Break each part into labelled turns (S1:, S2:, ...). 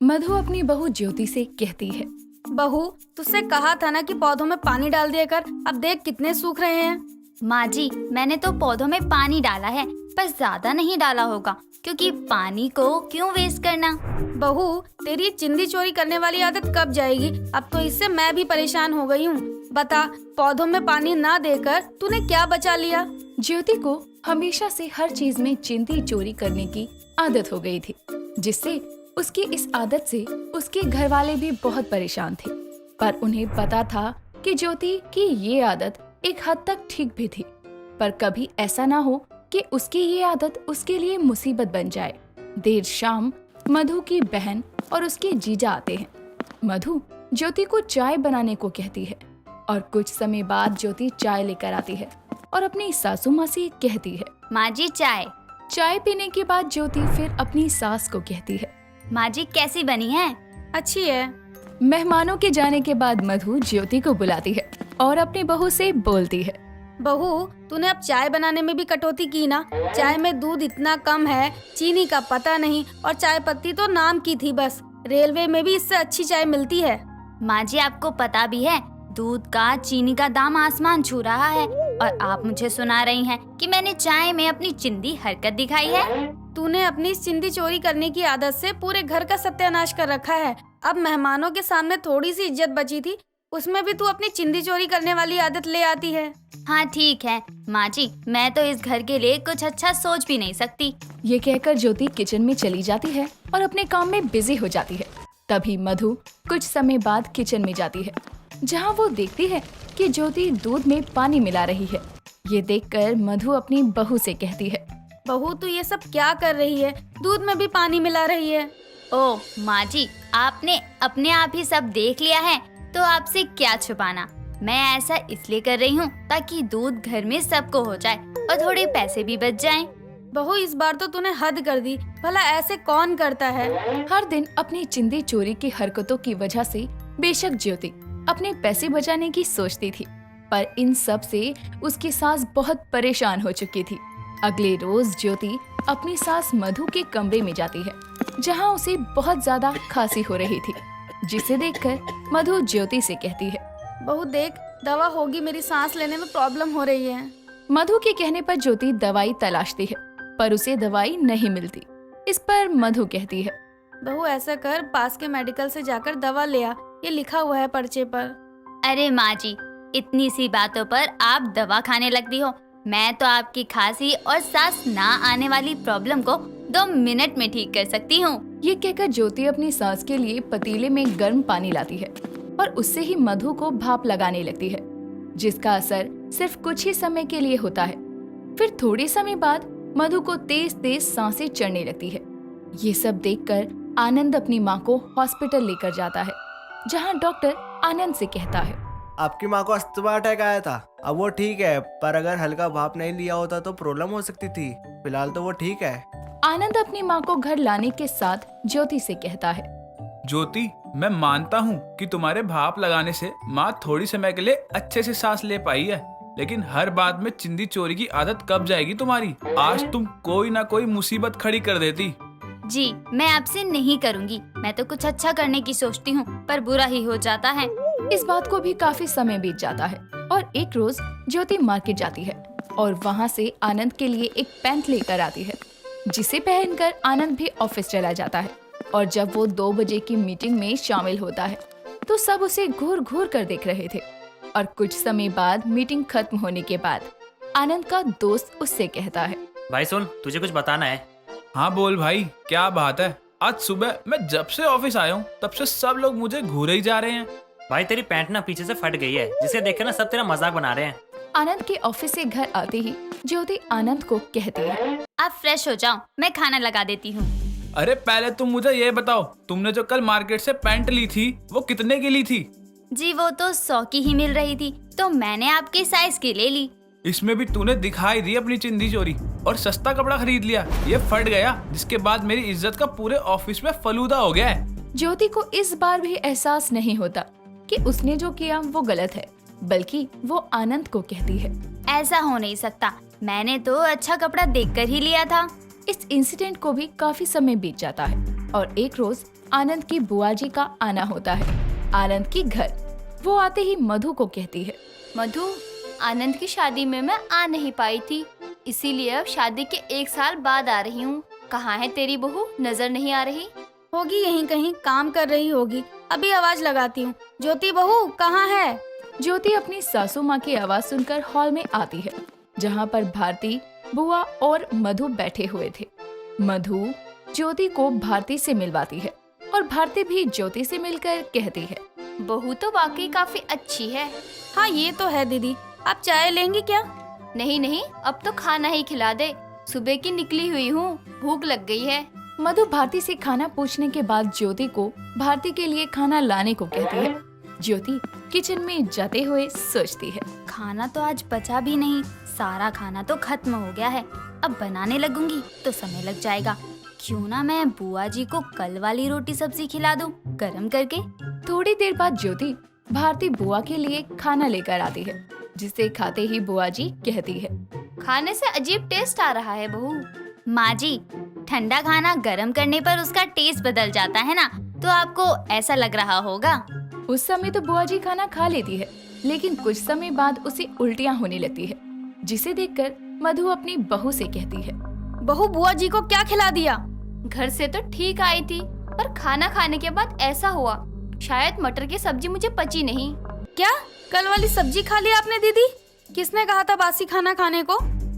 S1: मधु अपनी बहू ज्योति से कहती है।
S2: बहू, तुझसे कहा था ना कि पौधों में पानी डाल दिया कर। अब देख कितने सूख रहे हैं।
S3: माँ जी, मैंने तो पौधों में पानी डाला है, पर ज्यादा नहीं डाला होगा, क्योंकि पानी को क्यों वेस्ट करना।
S2: बहू, तेरी चिंदी चोरी करने वाली आदत कब जाएगी? अब तो इससे मैं भी परेशान हो गई हूँ। बता, पौधों में पानी ना देकर तूने क्या बचा लिया?
S1: ज्योति को हमेशा से हर चीज में चिंदी चोरी करने की आदत हो गई थी, जिससे उसकी इस आदत से उसके घर वाले भी बहुत परेशान थे। पर उन्हें पता था कि ज्योति की ये आदत एक हद तक ठीक भी थी, पर कभी ऐसा ना हो कि उसकी ये आदत उसके लिए मुसीबत बन जाए। देर शाम मधु की बहन और उसके जीजा आते हैं। मधु ज्योति को चाय बनाने को कहती है और कुछ समय बाद ज्योति चाय लेकर आती है और अपनी सासू माँ से कहती है,
S3: माँ जी चाय।
S1: चाय पीने के बाद ज्योति फिर अपनी सास को कहती है,
S3: माँ जी कैसी बनी है?
S2: अच्छी है।
S1: मेहमानों के जाने के बाद मधु ज्योति को बुलाती है और अपनी बहू से बोलती है,
S2: बहू, तूने अब चाय बनाने में भी कटौती की ना। चाय में दूध इतना कम है, चीनी का पता नहीं, और चाय पत्ती तो नाम की थी बस। रेलवे में भी इससे अच्छी चाय मिलती है।
S3: माँ जी, आपको पता भी है दूध का चीनी का दाम आसमान छू रहा है, और आप मुझे सुना रही हैं कि मैंने चाय में अपनी चिंदी हरकत दिखाई है।
S2: तूने अपनी चिंदी चोरी करने की आदत से पूरे घर का सत्यानाश कर रखा है। अब मेहमानों के सामने थोड़ी सी इज्जत बची थी, उसमें भी तू अपनी चिंदी चोरी करने वाली आदत ले आती है।
S3: हाँ ठीक है माँ जी, मैं तो इस घर के लिए कुछ अच्छा सोच भी नहीं सकती।
S1: ये कहकर ज्योति किचन में चली जाती है और अपने काम में बिजी हो जाती है। तभी मधु कुछ समय बाद किचन में जाती है, जहाँ वो देखती है कि ज्योति दूध में पानी मिला रही है। ये देखकर मधु अपनी बहू से कहती है,
S2: बहू, तू ये सब क्या कर रही है? दूध में भी पानी मिला रही है।
S3: ओह माँ जी, आपने अपने आप ही सब देख लिया है, तो आपसे क्या छुपाना। मैं ऐसा इसलिए कर रही हूँ ताकि दूध घर में सबको हो जाए और थोड़े पैसे भी बच जाएं।
S2: बहू, इस बार तो तूने हद कर दी। भला ऐसे कौन करता है?
S1: हर दिन अपनी चिंदी चोरी की हरकतों की वजह से बेशक ज्योति अपने पैसे बचाने की सोचती थी, पर इन सब से उसकी सास बहुत परेशान हो चुकी थी। अगले रोज ज्योति अपनी सास मधु के कमरे में जाती है, जहाँ उसे बहुत ज्यादा खांसी हो रही थी, जिसे देखकर मधु ज्योति से कहती है,
S2: बहू देख, दवा होगी, मेरी सांस लेने में प्रॉब्लम हो रही है।
S1: मधु के कहने पर ज्योति दवाई तलाशती है, पर उसे दवाई नहीं मिलती। इस पर मधु कहती है,
S2: बहू ऐसा कर, पास के मेडिकल से जाकर दवा ले आ, ये लिखा हुआ है पर्चे पर।
S3: अरे माँ जी, इतनी सी बातों पर आप दवा खाने लगती हो। मैं तो आपकी खांसी और सांस ना आने वाली प्रॉब्लम को 2 मिनट में ठीक कर सकती हूँ।
S1: ये कहकर ज्योति अपनी सास के लिए पतीले में गर्म पानी लाती है और उससे ही मधु को भाप लगाने लगती है, जिसका असर सिर्फ कुछ ही समय के लिए होता है। फिर थोड़े समय बाद मधु को तेज तेज सांसें चढ़ने लगती है। ये सब देखकर आनंद अपनी माँ को हॉस्पिटल लेकर जाता है, जहाँ डॉक्टर आनंद से कहता है,
S4: आपकी माँ को अस्थमा अटैक आया था, अब वो ठीक है, पर अगर हल्का भाप नहीं लिया होता तो प्रॉब्लम हो सकती थी। फिलहाल तो वो ठीक है।
S1: आनंद अपनी माँ को घर लाने के साथ ज्योति से कहता है,
S5: ज्योति, मैं मानता हूँ कि तुम्हारे भाप लगाने से माँ थोड़ी समय के लिए अच्छे से सांस ले पाई है, लेकिन हर बात में चिंदी चोरी की आदत कब जाएगी तुम्हारी? आज तुम कोई ना कोई मुसीबत खड़ी कर देती।
S3: जी, मैं आपसे नहीं करूँगी। मैं तो कुछ अच्छा करने की सोचती हूँ, पर बुरा ही हो जाता है।
S1: इस बात को भी काफी समय बीत जाता है और एक रोज ज्योति मार्केट जाती है और वहाँ से आनंद के लिए एक पैंट लेकर आती है, जिसे पहनकर आनंद भी ऑफिस चला जाता है। और जब वो 2 बजे की मीटिंग में शामिल होता है, तो सब उसे घूर घूर कर देख रहे थे। और कुछ समय बाद मीटिंग खत्म होने के बाद आनंद का दोस्त उससे कहता है,
S6: भाई सुन, तुझे कुछ बताना है।
S5: हाँ बोल भाई, क्या बात है? आज सुबह मैं जब से ऑफिस आया हूँ तब से सब लोग मुझे घूरे ही जा रहे हैं।
S6: भाई तेरी पैंट ना पीछे से फट गई है, जिसे देखकर ना सब तेरा मजाक बना रहे हैं।
S1: आनंद के ऑफिस से घर आते ही ज्योति आनंद को कहती है,
S3: आप फ्रेश हो जाओ, मैं खाना लगा देती हूँ।
S5: अरे पहले तुम मुझे ये बताओ, तुमने जो कल मार्केट से पैंट ली थी वो कितने की ली थी?
S3: जी वो तो 100 की ही मिल रही थी, तो मैंने आपके साइज की ले ली।
S5: इसमें भी तूने दिखाई दी अपनी चिंदी चोरी और सस्ता कपड़ा खरीद लिया। ये फट गया, जिसके बाद मेरी इज्जत का पूरे ऑफिस में फलूदा हो गया है।
S1: ज्योति को इस बार भी एहसास नहीं होता कि उसने जो किया वो गलत है, बल्कि वो आनंद को कहती है,
S3: ऐसा हो नहीं सकता, मैंने तो अच्छा कपड़ा देखकर ही लिया था।
S1: इस इंसिडेंट को भी काफी समय बीत जाता है और एक रोज आनंद की बुआ जी का आना होता है आनंद के घर। वो आते ही मधु को कहती है,
S3: मधु, आनंद की शादी में मैं आ नहीं पाई थी, इसीलिए अब शादी के 1 साल बाद आ रही हूँ। कहाँ है तेरी बहू? नजर नहीं आ रही।
S2: होगी यहीं कहीं, काम कर रही होगी। अभी आवाज लगाती हूँ। ज्योति बहू कहाँ है?
S1: ज्योति अपनी सासू माँ की आवाज सुनकर हॉल में आती है, जहाँ पर भारती, बुआ और मधु बैठे हुए थे। मधु ज्योति को भारती से मिलवाती है और भारती भी ज्योति से मिलकर कहती है,
S3: बहू तो वाकई काफी अच्छी है।
S2: हाँ ये तो है दीदी। आप चाय लेंगी क्या?
S3: नहीं नहीं, अब तो खाना ही खिला दे। सुबह की निकली हुई हूँ, भूख लग गई है।
S1: मधु भारती से खाना पूछने के बाद ज्योति को भारती के लिए खाना लाने को कहती है। ज्योति किचन में जाते हुए सोचती है,
S3: खाना तो आज बचा भी नहीं, सारा खाना तो खत्म हो गया है। अब बनाने लगूंगी तो समय लग जाएगा। क्यों ना मैं बुआ जी को कल वाली रोटी सब्जी खिला दूं, गरम करके।
S1: थोड़ी देर बाद ज्योति भारती बुआ के लिए खाना लेकर आती है, जिसे खाते ही बुआ जी कहती है,
S3: खाने से अजीब टेस्ट आ रहा है बहू। माँ जी, ठंडा खाना गरम करने पर उसका टेस्ट बदल जाता है ना, तो आपको ऐसा लग रहा होगा।
S1: उस समय तो बुआ जी खाना खा लेती है, लेकिन कुछ समय बाद उसे उल्टियाँ होने लगती है, जिसे देखकर मधु अपनी बहू से कहती है,
S2: बहू बुआ जी को क्या खिला दिया?
S3: घर से तो ठीक आई थी, पर खाना खाने के बाद ऐसा हुआ। शायद मटर की सब्जी मुझे पची नहीं।
S2: क्या कल वाली सब्जी खा ली आपने दीदी? किसने कहा था बासी खाना खाने को?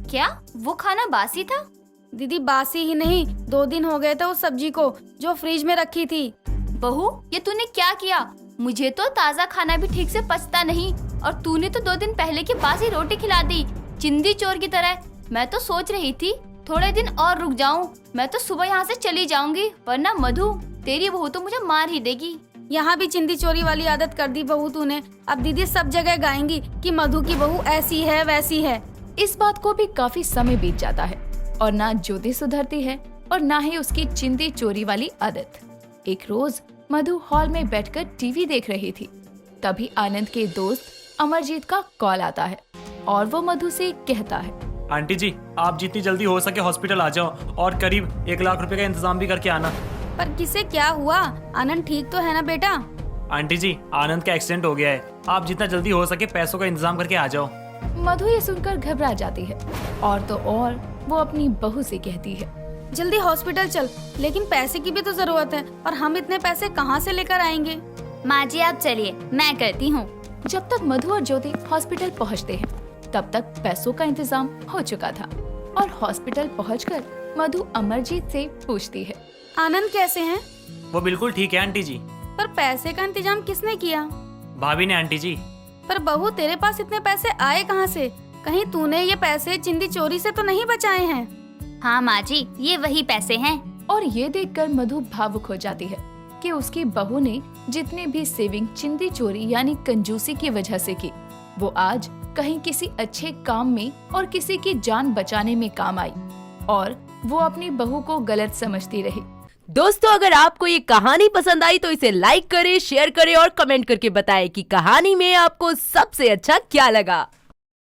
S3: क्या वो खाना बासी था?
S2: दीदी बासी ही नहीं, 2 दिन हो गए थे उस सब्जी को, जो फ्रिज में रखी थी।
S3: बहू, ये तूने क्या किया? मुझे तो ताज़ा खाना भी ठीक से पचता नहीं, और तूने तो 2 दिन पहले की बासी रोटी खिला दी, चिंदी चोर की तरह। मैं तो सोच रही थी थोड़े दिन और रुक जाऊं, मैं तो सुबह यहाँ से चली जाऊंगी, वरना मधु तेरी बहू तो मुझे मार ही देगी।
S2: यहाँ भी चिंदी चोरी वाली आदत कर दी बहू तूने। अब दीदी सब जगह गाएंगी कि मधु की बहू ऐसी है वैसी है।
S1: इस बात को भी काफी समय बीत जाता है और ना ज्योति सुधरती है और ना ही उसकी चिंदी चोरी वाली आदत। एक रोज मधु हॉल में बैठकर टीवी देख रही थी। तभी आनंद के दोस्त अमरजीत का कॉल आता है और वो मधु से कहता है,
S6: आंटी जी, आप जितनी जल्दी हो सके हॉस्पिटल आ जाओ और करीब 1 लाख रुपए का इंतजाम भी करके आना।
S2: पर किसे क्या हुआ? आनंद ठीक तो है ना बेटा?
S6: आंटी जी, आनंद का एक्सीडेंट हो गया है। आप जितना जल्दी हो सके पैसों का इंतजाम करके आ जाओ।
S1: मधु ये सुनकर घबरा जाती है और तो और वो अपनी बहू से कहती है,
S2: जल्दी हॉस्पिटल चल, लेकिन पैसे की भी तो जरूरत है और हम इतने पैसे कहाँ से लेकर आएंगे?
S3: माँ जी आप चलिए, मैं करती हूँ।
S1: जब तक मधु और ज्योति हॉस्पिटल पहुंचते हैं, तब तक पैसों का इंतजाम हो चुका था और हॉस्पिटल पहुंचकर मधु अमरजीत से पूछती है,
S2: आनंद कैसे हैं?
S6: वो बिल्कुल ठीक है आंटी जी।
S2: पर पैसे का इंतजाम किसने किया?
S6: भाभी ने आंटी जी।
S2: पर बहू तेरे पास इतने पैसे आए कहाँ से? कहीं तूने ये पैसे चिंदी चोरी से तो नहीं बचाए हैं?
S3: हाँ माँ जी, ये वही पैसे हैं।
S1: और ये देखकर मधु भावुक हो जाती है कि उसकी बहू ने जितने भी सेविंग चिंदी चोरी यानी कंजूसी की वजह से की, वो आज कहीं किसी अच्छे काम में और किसी की जान बचाने में काम आई और वो अपनी बहू को गलत समझती रही।
S7: दोस्तों, अगर आपको ये कहानी पसंद आई तो इसे लाइक करें, शेयर करें और कमेंट करके बताएं कि कहानी में आपको सबसे अच्छा क्या लगा।